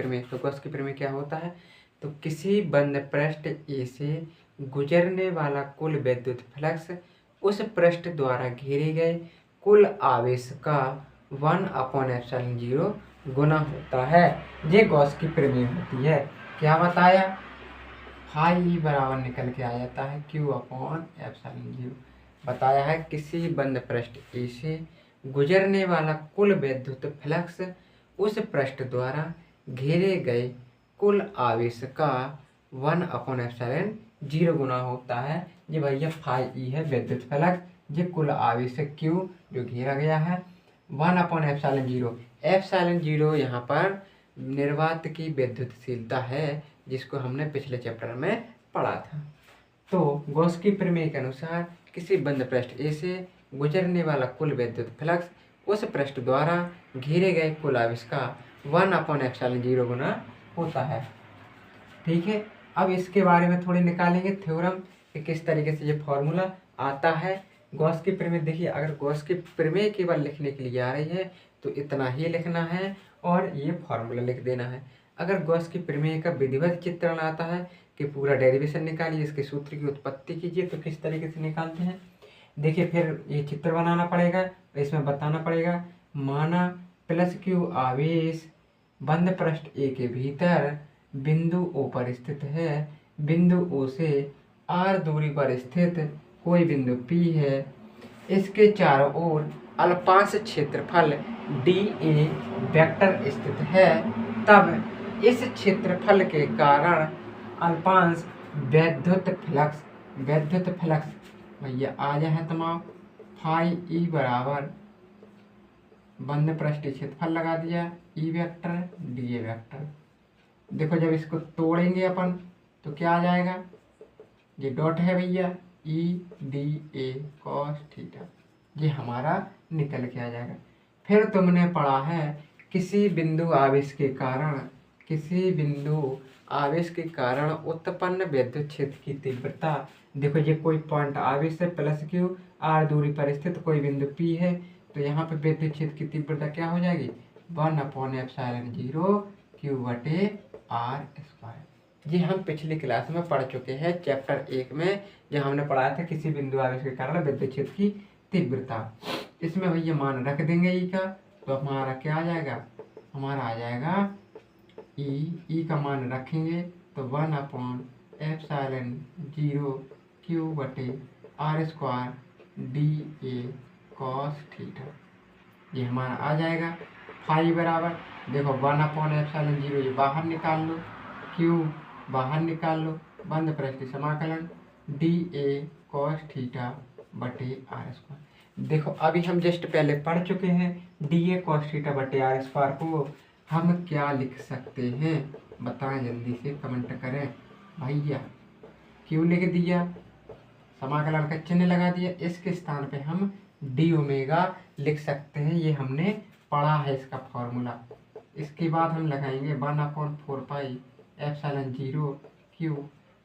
प्रमेय। तो गॉस की प्रमेय क्या होता है? तो किसी बंद पृष्ठ ए से गुजरने वाला कुल विद्युत फ्लक्स उस पृष्ठ द्वारा घेरे गए कुल आवेश का 1/ε0 गुना होता है। ये गॉस की प्रमेय होती है। क्या बताया? फाई बराबर निकल के आ जाता है Q/ε0। बताया है किसी बंद पृष्ठ ए से गुजरने वाला कुल विद्युत फ्लक्स उस पृष्ठ द्वारा घेरे गए कुल आवेश का 1/ε0 गुना होता है। ये भैया फाई ई है विद्युत फ्लक्स, ये कुल आवेश है Q जो घेरा गया है 1/ε0। ε0 यहाँ पर निर्वात की विद्युतशीलता है, जिसको हमने पिछले चैप्टर में पढ़ा था। तो गॉस की प्रमेय के अनुसार किसी बंद पृष्ठ ए से गुजरने वाला कुल विद्युत फ्लक्स उस पृष्ठ द्वारा घेरे गए कुल आवेश का 1/ε0 गुना होता है। ठीक है, अब इसके बारे में थोड़ी निकालेंगे थ्योरम कि किस तरीके से ये फॉर्मूला आता है। गॉस की प्रमेय देखिए, अगर गॉस की प्रमेय केवल लिखने के लिए आ रही है तो इतना ही लिखना है और ये फॉर्मूला लिख देना है। अगर गॉस की प्रमेय का विधिवत चित्रण आता है कि पूरा डेरिवेशन निकालिए, इसके सूत्र की उत्पत्ति कीजिए, तो किस तरीके से निकालते हैं देखिए। फिर ये चित्र बनाना पड़ेगा, इसमें बताना पड़ेगा माना +Q आवेश बंद पृष्ठ ए के भीतर बिंदु O पर स्थित है। बिंदु O से R दूरी पर स्थित कोई बिंदु P है। इसके चारों ओर अल्पांश क्षेत्रफल dA वेक्टर स्थित है। तब इस क्षेत्रफल के कारण अल्पांश विद्युत फ्लक्स भैया आ जाए तमाम फाई ई बराबर बंद पृष्ठ क्षेत्रफल लगा दिया ई वेक्टर dA वेक्टर। देखो जब इसको तोड़ेंगे अपन तो क्या आ जाएगा, ये डॉट है भैया EDA cos थीटा, ये हमारा निकल के आ जाएगा। फिर तुमने पढ़ा है किसी बिंदु आवेश के कारण उत्पन्न विद्युत क्षेत्र की तीव्रता। देखो ये कोई पॉइंट आवेश है +Q, R दूरी पर स्थित कोई बिंदु P है, तो यहाँ पे विद्युत क्षेत्र की तीव्रता क्या हो जाएगी 1/ε0 Q/r²। ये हम पिछली क्लास में पढ़ चुके हैं चैप्टर 1 में, जहाँ हमने पढ़ाया था किसी बिंदु आवेश के कारण विद्युत क्षेत्र की तीव्रता। इसमें भैया मान रख देंगे ई का, तो हमारा क्या आ जाएगा, हमारा आ जाएगा ई का मान रखेंगे तो 1/ε0 Q/r² dA cos थीटा, ये हमारा आ जाएगा। फाई बराबर देखो 1/ε0 ये बाहर निकाल लो, Q बाहर निकाल लो, बंद पृष्ठ समाकलन dA cos θ/r²। देखो अभी हम जस्ट पहले पढ़ चुके हैं dA cos θ/r² को हम क्या लिख सकते हैं, बताएं जल्दी से कमेंट करें भैया। क्यों लिख दिया, समाकलन का चिन्ह लगा दिया, इसके स्थान पे हम dω लिख सकते हैं। ये हमने पढ़ा है इसका फॉर्मूला। इसके बाद हम लगाएंगे 1/4πε0 Q।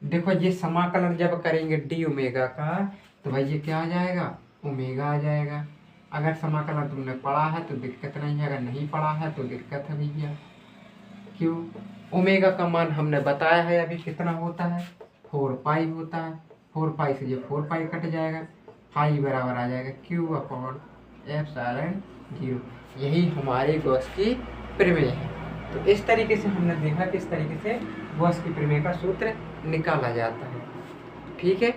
देखो ये समाकलन जब करेंगे dω का तो भाई ये क्या आ जाएगा, ओमेगा आ जाएगा। अगर समाकलन तुमने पढ़ा है तो दिक्कत नहीं है, अगर नहीं पढ़ा है तो दिक्कत है भैया। क्यों, ओमेगा का मान हमने बताया है अभी कितना होता है 4π होता है। 4π से ये 4π कट जाएगा, फाई बराबर आ जाएगा Q/ε0। यही हमारी गॉस की प्रमेय है। तो इस तरीके से हमने देखा किस तरीके से गॉस की प्रमेय का सूत्र निकाला जाता है। ठीक है,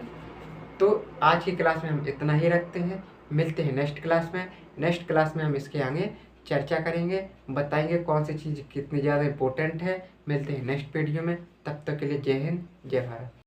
तो आज की क्लास में हम इतना ही रखते हैं। मिलते हैं नेक्स्ट क्लास में। नेक्स्ट क्लास में हम इसके आगे चर्चा करेंगे, बताएंगे कौन सी चीज़ कितनी ज़्यादा इम्पोर्टेंट है। मिलते हैं नेक्स्ट वीडियो में, तब तक के लिए जय हिंद जय भारत।